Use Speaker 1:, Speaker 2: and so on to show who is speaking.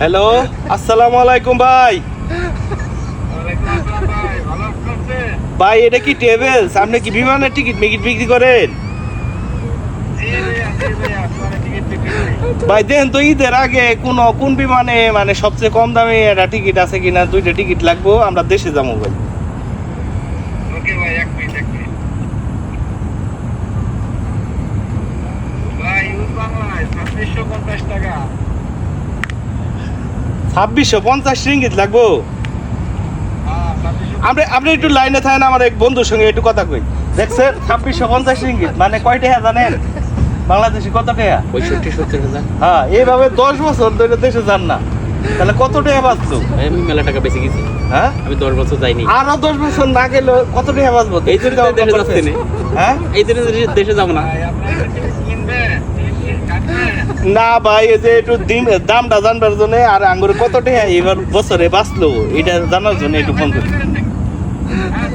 Speaker 1: Hello, আসসালামু আলাইকুম ভাই। ভাই এটা কি ট্রাভেলস? আপনি কি বিমানের টিকিট বিক্রি করেন? ভাই দেন তো ঈদের আগে কোন বিমানে মানে সবচেয়ে কম দামে একটা টিকিট আছে কিনা, দুইটা টিকিট লাগবো, আমরা দেশে যাবো ভাই।
Speaker 2: ওকে ভাই, এক মিনিট। ভাই ইউজ বাংলায় 2650 টাকা।
Speaker 1: 2650 রিঙ্গিত লাগবো। আপনি একটু লাইনে থাকেন, আমার এক বন্ধুর সঙ্গে একটু কথা কই। দেখছেন 2650 রিঙ্গিত মানে কয় টাকা জানেন? বাংলাদেশি কত টাকা?
Speaker 3: 65-70 হাজার।
Speaker 1: হ্যাঁ, এইভাবে 10 বছর ধরে দেশে যান না, তাহলে কত টাকা বাঁচতো?
Speaker 3: আমি মেলা টাকা বেঁচে গেছি।
Speaker 1: হ্যাঁ,
Speaker 3: আমি 10 বছর যাইনি।
Speaker 1: আরো 10 বছর না গেলে কত টাকা বাঁচবো?
Speaker 3: এই জন্য দেশে যাচ্ছি না।
Speaker 1: হ্যাঁ,
Speaker 3: এই জন্য দেশে যাবো না।
Speaker 2: ভাই আপনারা কি কিনবেন? কাটবেন?
Speaker 1: না ভাই, এই যে একটু দামটা জানবার জন্য আর আঙ্গুর কত টাকা এবার বছরে বাঁচলো এটা জানার জন্য একটু ফোন করি।
Speaker 2: হ্যাঁ,